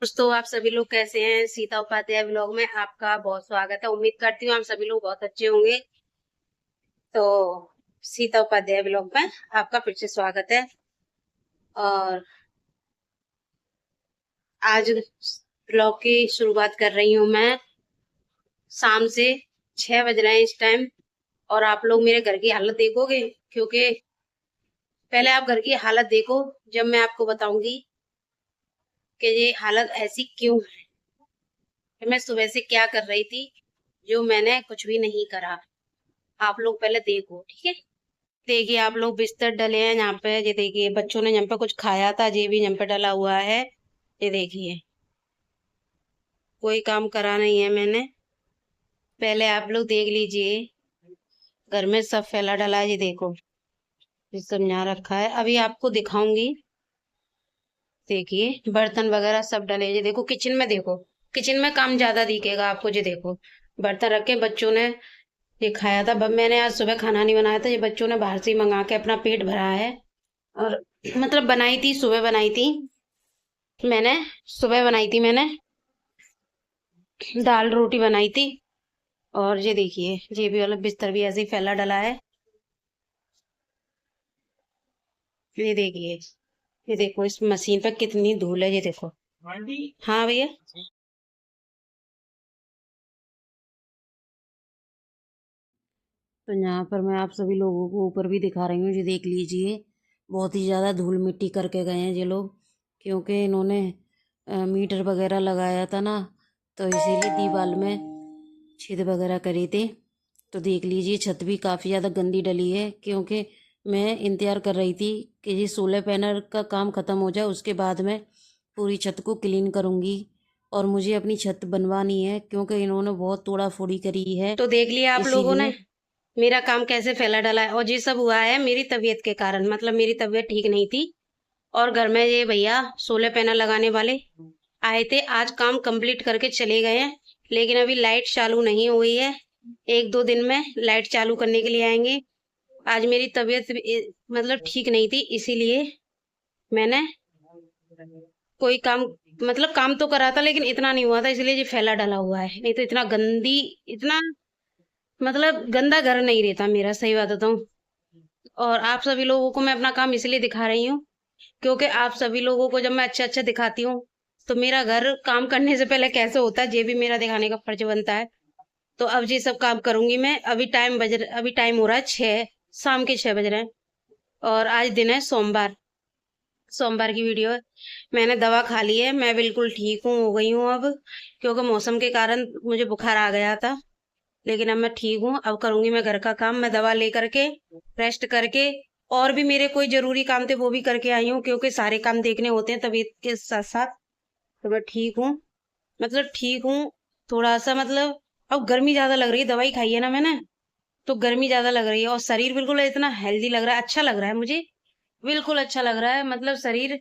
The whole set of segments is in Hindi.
दोस्तों, आप सभी लोग कैसे हैं? सीता उपाध्याय व्लॉग में आपका बहुत स्वागत है। उम्मीद करती हूँ आप सभी लोग बहुत अच्छे होंगे। तो सीता उपाध्याय व्लॉग में आपका फिर से स्वागत है। और आज व्लॉग की शुरुआत कर रही हूँ मैं। शाम से 6 बज रहे हैं इस टाइम। और आप लोग मेरे घर की हालत देखोगे, क्योंकि पहले आप घर की हालत देखो, जब मैं आपको बताऊंगी कि ये हालत ऐसी क्यों है, कि मैं सुबह से क्या कर रही थी, जो मैंने कुछ भी नहीं करा। आप लोग पहले देखो, ठीक है? देखिए, आप लोग बिस्तर डले हैं यहाँ पे। ये देखिए, बच्चों ने यहाँ पे कुछ खाया था, ये भी यहाँ पे डला हुआ है। ये देखिए, कोई काम करा नहीं है मैंने। पहले आप लोग देख लीजिए, घर में सब फैला डला है। ये देखो, ये सब यहाँ रखा है, अभी आपको दिखाऊंगी। देखिए, बर्तन वगैरह सब डले। ये देखो, किचन में देखो, किचन में काम ज्यादा दिखेगा आपको। ये देखो, बर्तन रखे, बच्चों ने ये खाया था। मैंने आज सुबह खाना नहीं बनाया था, ये बच्चों ने बाहर से ही मंगा के अपना पेट भरा है। और मतलब बनाई थी, सुबह बनाई थी मैंने। सुबह बनाई थी मैंने, दाल रोटी बनाई थी। और ये देखिए, ये भी वाला बिस्तर भी ऐसे ही फैला डला है। ये देखिए, ये देखो, इस मशीन पे कितनी धूल है। ये देखो। हाँ भैया। तो यहाँ पर मैं आप सभी लोगों को ऊपर भी दिखा रही हूँ। ये देख लीजिए, बहुत ही ज़्यादा धूल मिट्टी करके गए हैं ये लोग, क्योंकि इन्होंने मीटर वगैरह लगाया था ना, तो इसीलिए दीवार में छेद वगैरह करी थी। तो देख लीजिए, छत भी काफ़ी ज़्यादा गंदी डली है, क्योंकि मैं इंतज़ार कर रही थी कि ये सोलर पैनल का काम ख़त्म हो जाए, उसके बाद मैं पूरी छत को क्लीन करूँगी। और मुझे अपनी छत बनवानी है, क्योंकि इन्होंने बहुत तोड़ा फोड़ी करी है। तो देख लिया आप लोगों ने मेरा काम कैसे फैला डला है। और ये सब हुआ है मेरी तबीयत के कारण, मतलब मेरी तबीयत ठीक नहीं थी। और घर में ये भैया सोलर पैनल लगाने वाले आए थे, आज काम कंप्लीट करके चले गए हैं। लेकिन अभी लाइट चालू नहीं हुई है, 1-2 दिन में लाइट चालू करने के लिए आएंगे। आज मेरी तबीयत मतलब ठीक नहीं थी, इसीलिए मैंने कोई काम, मतलब काम तो करा था लेकिन इतना नहीं हुआ था, इसलिए ये फैला डला हुआ है। नहीं तो इतना गंदी, इतना मतलब गंदा घर नहीं रहता मेरा, सही बात बताऊं। और आप सभी लोगों को मैं अपना काम इसलिए दिखा रही हूँ, क्योंकि आप सभी लोगों को जब मैं अच्छा अच्छा दिखाती हूँ, तो मेरा घर काम करने से पहले कैसे होता है, ये भी मेरा दिखाने का फर्ज बनता है। तो अब ये सब काम करूंगी मैं। अभी टाइम हो रहा है 6, शाम के 6 बज रहे हैं। और आज दिन है सोमवार, सोमवार की वीडियो है। मैंने दवा खा ली है, मैं बिल्कुल ठीक हूँ, हो गई हूँ अब। क्योंकि मौसम के कारण मुझे बुखार आ गया था, लेकिन अब मैं ठीक हूँ। अब करूंगी मैं घर का काम, मैं दवा लेकर के रेस्ट करके। और भी मेरे कोई जरूरी काम थे, वो भी करके आई हूँ, क्योंकि सारे काम देखने होते हैं तबीयत के साथ साथ। तो मैं ठीक हूँ, मतलब ठीक हूँ थोड़ा सा, मतलब अब गर्मी ज्यादा लग रही है, दवाई खाई है ना मैंने, तो गर्मी ज्यादा लग रही है। और शरीर बिल्कुल इतना हेल्दी लग रहा है, अच्छा लग रहा है मुझे, बिल्कुल अच्छा लग रहा है। मतलब शरीर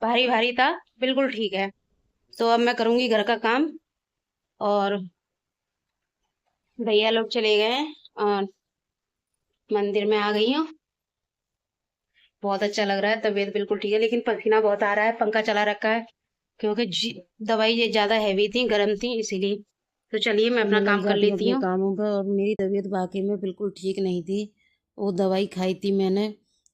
भारी भारी था, बिल्कुल ठीक है। तो अब मैं करूंगी घर का काम। और भैया लोग चले गए हैं, और मंदिर में आ गई हूँ। बहुत अच्छा लग रहा है, तबीयत बिल्कुल ठीक है, लेकिन पसीना बहुत आ रहा है, पंखा चला रखा है, क्योंकि दवाई ये ज्यादा हैवी थी, गर्म थी, इसीलिए। तो चलिए मैं अपना काम कर लेती हूँ कामों पर। और मेरी तबीयत वाकई में बिल्कुल ठीक नहीं थी, वो दवाई खाई थी मैंने,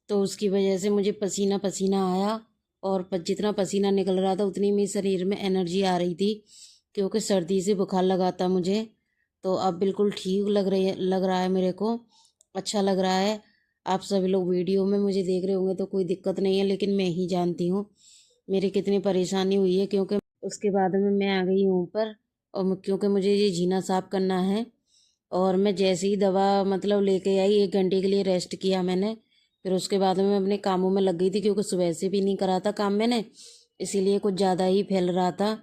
तो उसकी वजह से मुझे पसीना पसीना आया। और जितना पसीना निकल रहा था, उतनी मेरे शरीर में एनर्जी आ रही थी, क्योंकि सर्दी से बुखार लगा था मुझे। तो अब बिल्कुल ठीक लग रहा है मेरे को, अच्छा लग रहा है। आप सभी लोग वीडियो में मुझे देख रहे होंगे तो कोई दिक्कत नहीं है, लेकिन मैं ही जानती हूँ मेरी कितनी परेशानी हुई है। क्योंकि उसके बाद में मैं आ गई हूँ ऊपर, और क्योंकि मुझे ये जीना साफ करना है। और मैं जैसे ही दवा मतलब लेके आई, 1 घंटे के लिए रेस्ट किया मैंने, फिर उसके बाद में मैं अपने कामों में लग गई थी, क्योंकि सुबह से भी नहीं करा था काम मैंने, इसीलिए कुछ ज़्यादा ही फैल रहा था।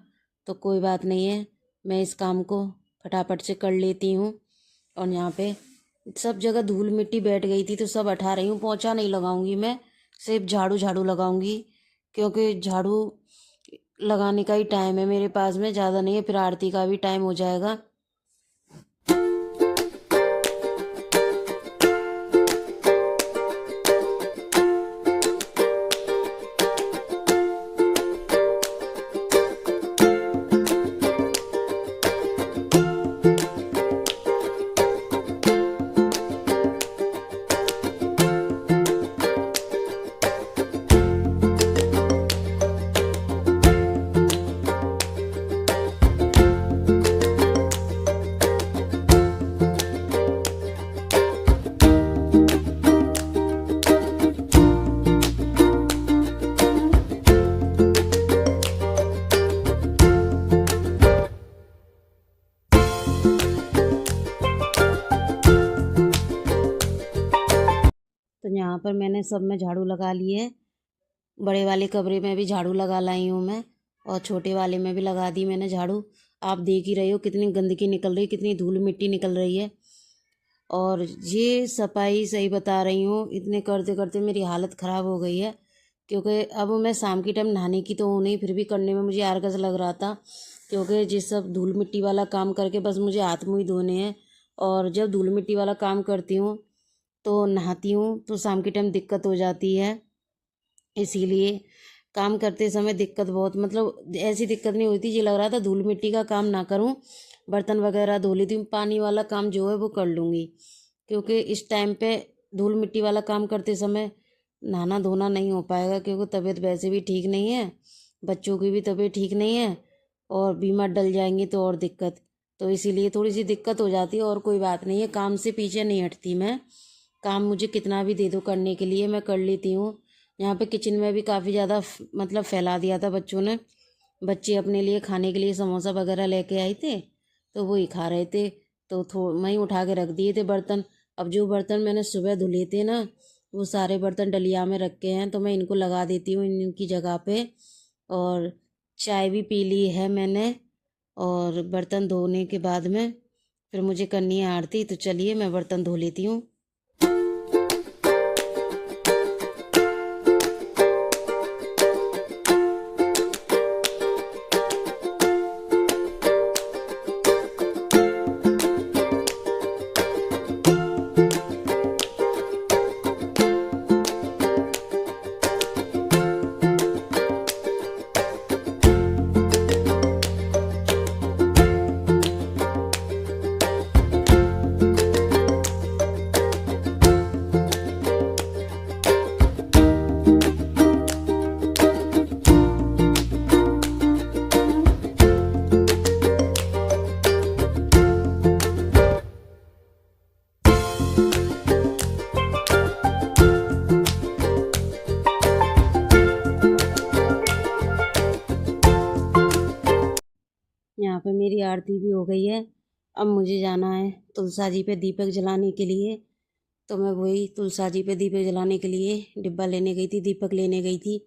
तो कोई बात नहीं है, मैं इस काम को फटाफट से कर लेती हूँ। और यहाँ पे सब जगह धूल मिट्टी बैठ गई थी, तो सब हटा रही हूँ। पोंछा नहीं लगाऊंगी मैं, सिर्फ झाड़ू झाड़ू लगाऊंगी, क्योंकि झाड़ू लगाने का ही टाइम है मेरे पास में, ज़्यादा नहीं है, फिर आरती का भी टाइम हो जाएगा। पर मैंने सब में झाड़ू लगा लिए। बड़े वाले कमरे में भी झाड़ू लगा लाई हूँ मैं, और छोटे वाले में भी लगा दी मैंने झाड़ू। आप देख ही रहे हो कितनी गंदगी निकल रही है, कितनी धूल मिट्टी निकल रही है। और ये सफाई सही बता रही हूँ, इतने करते करते मेरी हालत ख़राब हो गई है। क्योंकि अब मैं शाम की टाइम नहाने की तो हूँ नहीं, फिर भी करने में मुझे आलस लग रहा था। क्योंकि जिस सब धूल मिट्टी वाला काम करके बस मुझे हाथ मुँह ही धोने हैं। और जब धूल मिट्टी वाला काम करती हूँ तो नहाती हूँ तो शाम की टाइम दिक्कत हो जाती है। इसीलिए काम करते समय दिक्कत बहुत, मतलब ऐसी दिक्कत नहीं होती, ये लग रहा था धूल मिट्टी का काम ना करूं, बर्तन वगैरह धो लेती हूँ, पानी वाला काम जो है वो कर लूँगी। क्योंकि इस टाइम पे धूल मिट्टी वाला काम करते समय नहाना धोना नहीं हो पाएगा, क्योंकि तबीयत वैसे भी ठीक नहीं है, बच्चों की भी तबीयत ठीक नहीं है, और बीमार डल जाएंगे तो और दिक्कत। तो इसीलिए थोड़ी सी दिक्कत हो जाती है, और कोई बात नहीं है, काम से पीछे नहीं हटती मैं। काम मुझे कितना भी दे दो करने के लिए मैं कर लेती हूँ। यहाँ पे किचन में भी काफ़ी ज़्यादा मतलब फैला दिया था बच्चों ने। बच्चे अपने लिए खाने के लिए समोसा वगैरह लेके आए थे, तो वही खा रहे थे, तो वहीं उठा के रख दिए थे बर्तन। अब जो बर्तन मैंने सुबह धुले थे ना, वो सारे बर्तन डलिया में रखे हैं, तो मैं इनको लगा देती हूँ इनकी जगह पे। और चाय भी पी ली है मैंने, और बर्तन धोने के बाद में फिर मुझे करनी है आरती। तो चलिए मैं बर्तन धो लेती हूँ। यहाँ पे मेरी आरती भी हो गई है। अब मुझे जाना है तुलसा जी पे दीपक जलाने के लिए। तो मैं वही तुलसा जी पे दीपक जलाने के लिए डिब्बा लेने गई थी, दीपक लेने गई थी।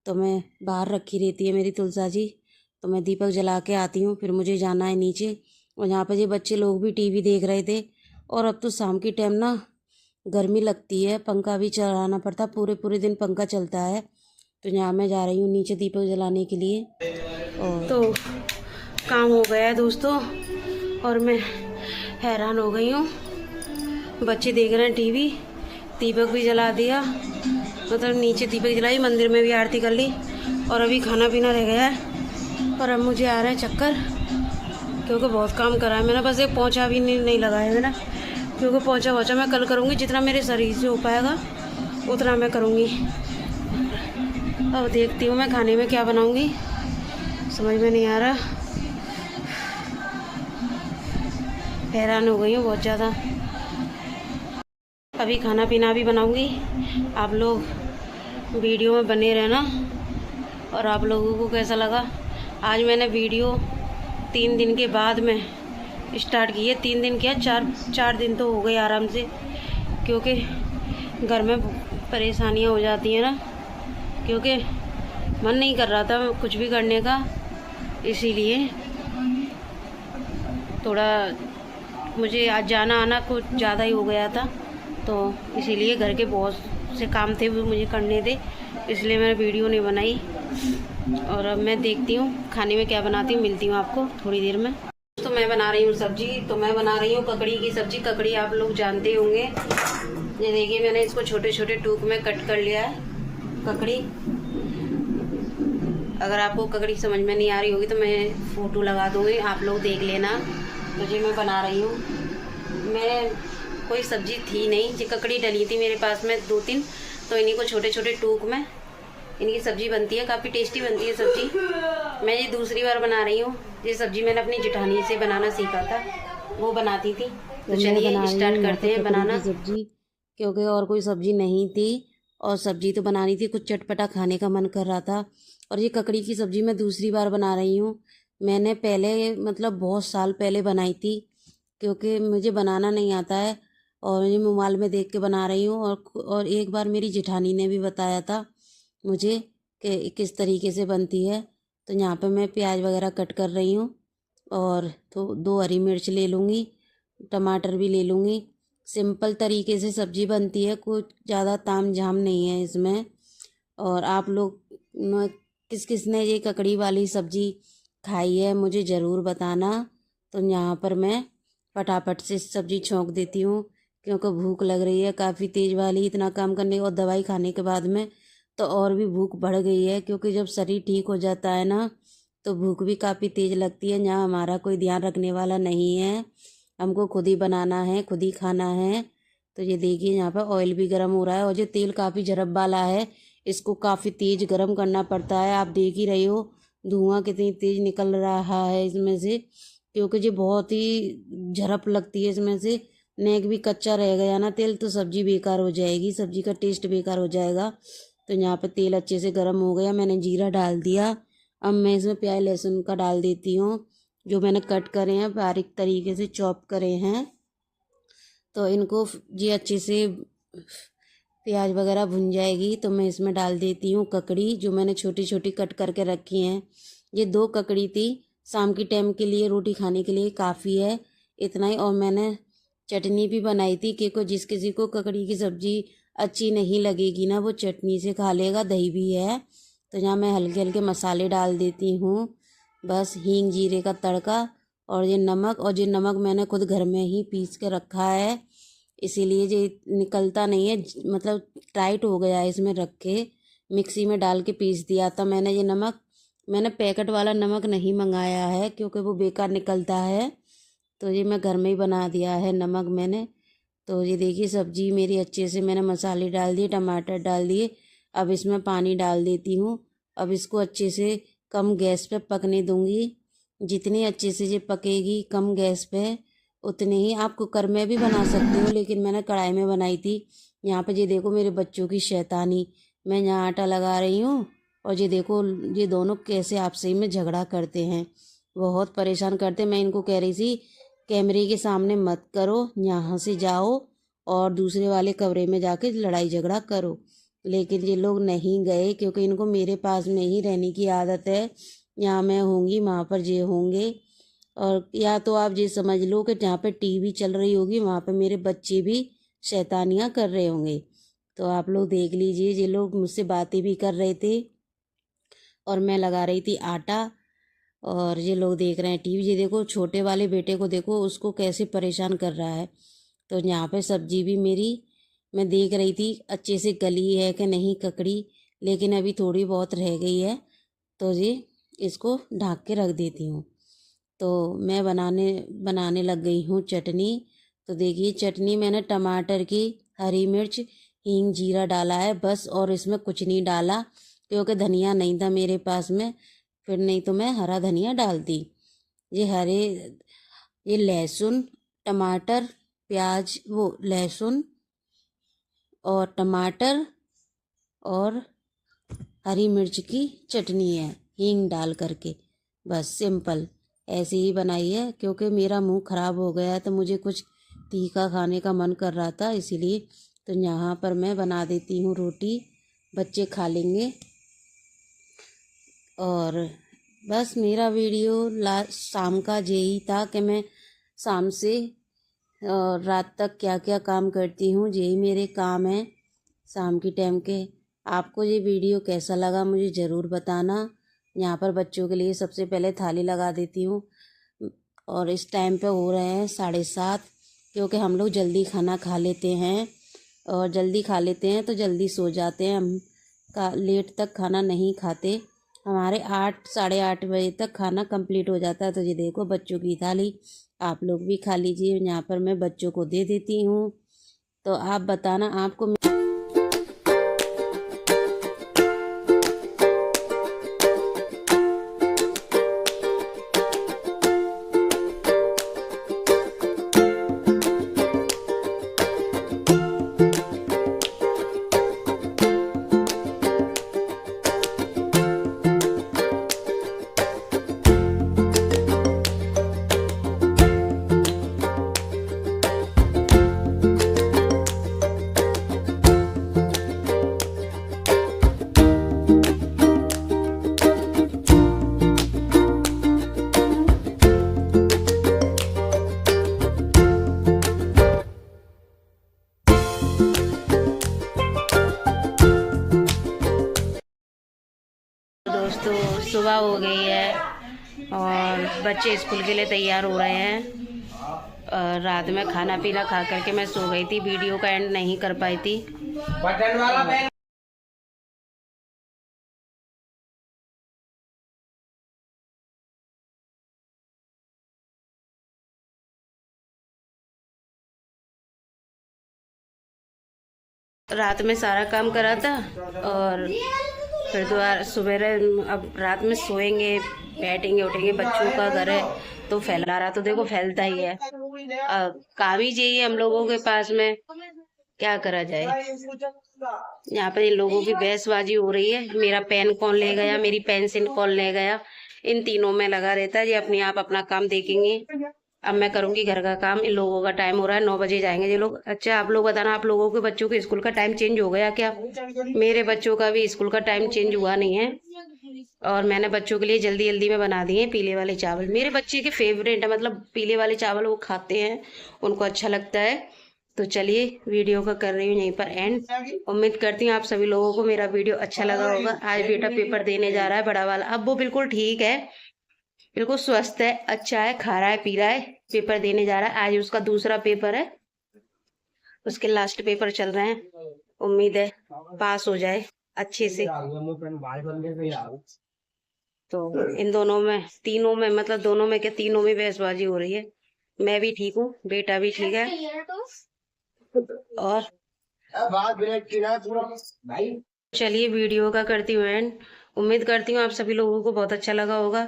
तो मैं बाहर रखी रहती है मेरी तुलसा जी, तो मैं दीपक जला के आती हूँ, फिर मुझे जाना है नीचे। और यहाँ पर ये बच्चे लोग भी टीवी देख रहे थे। और अब तो शाम की टाइम ना गर्मी लगती है, पंखा भी चलाना पड़ता, पूरे पूरे दिन पंखा चलता है। तो यहाँ मैं जा रही हूँ नीचे दीपक जलाने के लिए। और तो काम हो गया है दोस्तों, और मैं हैरान हो गई हूँ। बच्चे देख रहे हैं टीवी, दीपक भी जला दिया, मतलब नीचे दीपक जलाई, मंदिर में भी आरती कर ली, और अभी खाना पीना रह गया है। और अब मुझे आ रहा है चक्कर, क्योंकि बहुत काम करा है मैंने। बस एक पोंछा भी नहीं लगाया मैंने, क्योंकि पोंछा मैं कल करूँगी, जितना मेरे शरीर से हो पाएगा उतना मैं करूँगी। अब देखती हूँ मैं खाने में क्या बनाऊँगी, समझ में नहीं आ रहा, हैरान हो गई हूँ बहुत ज़्यादा। अभी खाना पीना भी बनाऊँगी, आप लोग वीडियो में बने रहना। और आप लोगों को कैसा लगा, आज मैंने वीडियो 3 दिन के बाद में स्टार्ट की है। 3 दिन क्या, 4 दिन तो हो गए आराम से, क्योंकि घर में परेशानियाँ हो जाती हैं ना, क्योंकि मन नहीं कर रहा था कुछ भी करने का, इसीलिए थोड़ा मुझे आज जाना आना कुछ ज़्यादा ही हो गया था। तो इसीलिए घर के बहुत से काम थे वो मुझे करने थे, इसलिए मैंने वीडियो नहीं बनाई। और अब मैं देखती हूँ खाने में क्या बनाती हूँ, मिलती हूँ आपको थोड़ी देर में। तो मैं बना रही हूँ सब्जी, तो मैं बना रही हूँ ककड़ी की सब्जी। ककड़ी आप लोग जानते होंगे, ये देखिए मैंने इसको छोटे छोटे टुक में कट कर लिया है ककड़ी। अगर आपको ककड़ी समझ में नहीं आ रही होगी तो मैं फ़ोटो लगा दूँगी, आप लोग देख लेना। तो ये मैं बना रही हूँ, मैं कोई सब्जी थी नहीं, ये ककड़ी डली थी मेरे पास में 2-3, तो इन्हीं को छोटे छोटे टुक में इनकी सब्जी बनती है, काफ़ी टेस्टी बनती है सब्जी। मैं ये दूसरी बार बना रही हूँ, ये सब्जी मैंने अपनी जेठानी से बनाना सीखा था, वो बनाती थी। तो चलिए स्टार्ट करते हैं बनाना सब्जी, क्योंकि और कोई सब्जी नहीं थी, और सब्जी तो बनानी थी, कुछ चटपटा खाने का मन कर रहा था। और ये ककड़ी की सब्जी मैं दूसरी बार बना रही हूँ। मैंने पहले मतलब बहुत साल पहले बनाई थी, क्योंकि मुझे बनाना नहीं आता है। और ये मोबाइल में देख के बना रही हूँ। और एक बार मेरी जेठानी ने भी बताया था मुझे कि किस तरीके से बनती है। तो यहाँ पे मैं प्याज वगैरह कट कर रही हूँ और तो 2 हरी मिर्च ले लूँगी, टमाटर भी ले लूँगी। सिंपल तरीके से सब्ज़ी बनती है, कुछ ज़्यादा ताम झाम नहीं है इसमें। और आप लोग किस किस ने ये ककड़ी वाली सब्ज़ी खाई है मुझे ज़रूर बताना। तो यहाँ पर मैं फटाफट से सब्ज़ी छोंक देती हूँ क्योंकि भूख लग रही है काफ़ी तेज़ वाली। इतना काम करने और दवाई खाने के बाद में तो और भी भूख बढ़ गई है, क्योंकि जब शरीर ठीक हो जाता है ना तो भूख भी काफ़ी तेज़ लगती है। यहाँ हमारा कोई ध्यान रखने वाला नहीं है, हमको खुद ही बनाना है, खुद ही खाना है। तो ये देखिए यहाँ पर ऑयल भी गर्म हो रहा है और जो तेल काफ़ी झरब वाला है, इसको काफ़ी तेज़ गर्म करना पड़ता है। आप देख ही रहे हो धुआं कितनी तेज़ निकल रहा है इसमें से, क्योंकि ये बहुत ही झरप लगती है इसमें से। नेक भी कच्चा रह गया ना तेल तो सब्ज़ी बेकार हो जाएगी, सब्ज़ी का टेस्ट बेकार हो जाएगा। तो यहाँ पे तेल अच्छे से गर्म हो गया, मैंने जीरा डाल दिया। अब मैं इसमें प्याज लहसुन का डाल देती हूँ, जो मैंने कट करे हैं, बारीक तरीके से चॉप करे हैं। तो इनको जी अच्छे से प्याज वगैरह भुन जाएगी तो मैं इसमें डाल देती हूँ ककड़ी, जो मैंने छोटी छोटी कट करके रखी हैं। ये 2 ककड़ी थी, शाम की टाइम के लिए रोटी खाने के लिए काफ़ी है इतना ही। और मैंने चटनी भी बनाई थी, क्योंकि जिस किसी को ककड़ी की सब्ज़ी अच्छी नहीं लगेगी ना वो चटनी से खा लेगा, दही भी है। तो यहाँ मैं हल्के हल्के मसाले डाल देती हूँ, बस हींग जीरे का तड़का और ये नमक। और ये नमक मैंने खुद घर में ही पीस के रखा है, इसीलिए ये निकलता नहीं है, मतलब टाइट हो गया है। इसमें रख के मिक्सी में डाल के पीस दिया था मैंने। ये नमक मैंने पैकेट वाला नमक नहीं मंगाया है, क्योंकि वो बेकार निकलता है। तो ये मैं घर में ही बना दिया है नमक मैंने। तो ये देखिए सब्जी मेरी अच्छे से मैंने मसाले डाल दिए, टमाटर डाल दिए। अब इसमें पानी डाल देती हूँ। अब इसको अच्छे से कम गैस पे पकने दूँगी। जितनी अच्छे से ये पकेगी कम गैस पे, उतने ही आप कुकर में भी बना सकते हो, लेकिन मैंने कढ़ाई में बनाई थी। यहाँ पे ये देखो मेरे बच्चों की शैतानी, मैं यहाँ आटा लगा रही हूँ और ये देखो ये दोनों कैसे आपसे में झगड़ा करते हैं, बहुत परेशान करते हैं। मैं इनको कह रही थी कैमरे के सामने मत करो, यहाँ से जाओ और दूसरे वाले कमरे में जाके लड़ाई झगड़ा करो, लेकिन ये लोग नहीं गए, क्योंकि इनको मेरे पास में ही रहने की आदत है। यहाँ मैं होंगी वहाँ पर ये होंगे। और या तो आप ये समझ लो कि जहाँ पे टीवी चल रही होगी वहाँ पे मेरे बच्चे भी शैतानियाँ कर रहे होंगे। तो आप लोग देख लीजिए, ये लोग मुझसे बातें भी कर रहे थे और मैं लगा रही थी आटा, और ये लोग देख रहे हैं टीवी। ये देखो छोटे वाले बेटे को देखो, उसको कैसे परेशान कर रहा है। तो यहाँ पे सब्जी भी मेरी मैं देख रही थी अच्छे से गली है कि नहीं ककड़ी, लेकिन अभी थोड़ी बहुत रह गई है। तो ये इसको ढक के रख देती हूँ। तो मैं बनाने लग गई हूँ चटनी। तो देखिए चटनी मैंने टमाटर की, हरी मिर्च, हींग जीरा डाला है बस, और इसमें कुछ नहीं डाला क्योंकि धनिया नहीं था मेरे पास में, फिर नहीं तो मैं हरा धनिया डालती। ये लहसुन टमाटर प्याज, वो लहसुन और टमाटर और हरी मिर्च की चटनी है हींग डाल करके, बस सिंपल ऐसे ही बनाई है। क्योंकि मेरा मुंह ख़राब हो गया है तो मुझे कुछ तीखा खाने का मन कर रहा था, इसीलिए। तो यहाँ पर मैं बना देती हूँ रोटी, बच्चे खा लेंगे। और बस मेरा वीडियो शाम का यही था कि मैं शाम से रात तक क्या क्या काम करती हूँ, यही मेरे काम हैं शाम की टाइम के। आपको ये वीडियो कैसा लगा मुझे ज़रूर बताना। यहाँ पर बच्चों के लिए सबसे पहले थाली लगा देती हूँ, और इस टाइम पे हो रहे हैं 7:30, क्योंकि हम लोग जल्दी खाना खा लेते हैं, और जल्दी खा लेते हैं तो जल्दी सो जाते हैं। हम लेट तक खाना नहीं खाते, हमारे 8 8:30 बजे तक खाना कंप्लीट हो जाता है। तो ये देखो बच्चों की थाली, आप लोग भी खा लीजिए। यहाँ पर मैं बच्चों को दे देती हूँ। तो आप बताना आपको गई है और बच्चे स्कूल के लिए तैयार हो रहे हैं। रात में खाना पीना खा करके मैं सो गई थी, वीडियो का एंड नहीं कर पाई थी। रात में सारा काम करा था और फिर दोबारा सुबह अब रात में सोएंगे, बैठेंगे उठेंगे, बच्चों का घर है तो फैला रहा तो देखो फैलता ही है। काम ही चाहिए हम लोगों के पास में, क्या करा जाए। यहाँ पे इन लोगों की बहसबाजी हो रही है, मेरा पेन कौन ले गया, मेरी पेंसिल कौन ले गया, इन तीनों में लगा रहता है। ये अपने आप अपना काम देखेंगे, अब मैं करूंगी घर का काम। इन लोगों का टाइम हो रहा है, 9 बजे जाएंगे ये लोग। अच्छा आप लोग बताना, आप लोगों के बच्चों के स्कूल का टाइम चेंज हो गया क्या? मेरे बच्चों का भी स्कूल का टाइम चेंज हुआ नहीं है और मैंने बच्चों के लिए जल्दी जल्दी में बना दिए पीले वाले चावल। मेरे बच्चे के फेवरेट है, मतलब पीले वाले चावल वो खाते हैं, उनको अच्छा लगता है। तो चलिए वीडियो का कर रही हूँ यहीं पर एंड। उम्मीद करती हूँ आप सभी लोगों को मेरा वीडियो अच्छा लगा होगा। आज बेटा पेपर देने जा रहा है बड़ा वाला, अब वो बिल्कुल ठीक है, बिल्कुल स्वस्थ है, अच्छा है, खा रहा है पी रहा है, पेपर देने जा रहा है। आज उसका दूसरा पेपर है, उसके लास्ट पेपर चल रहे हैं। उम्मीद है पास हो जाए अच्छे से। तो इन दोनों में, तीनों में, मतलब दोनों में क्या, तीनों में बहसबाजी हो रही है। मैं भी ठीक हूँ, बेटा भी ठीक है। और चलिए वीडियो का करती हूँ एंड। उम्मीद करती हूँ आप सभी लोगों को बहुत अच्छा लगा होगा।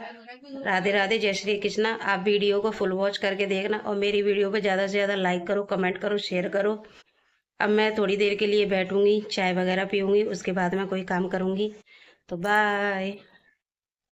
राधे राधे, जय श्री कृष्णा। आप वीडियो को फुल वॉच करके देखना और मेरी वीडियो पे ज़्यादा से ज़्यादा लाइक करो, कमेंट करो, शेयर करो। अब मैं थोड़ी देर के लिए बैठूंगी, चाय वगैरह पीऊंगी, उसके बाद मैं कोई काम करूंगी। तो बाय।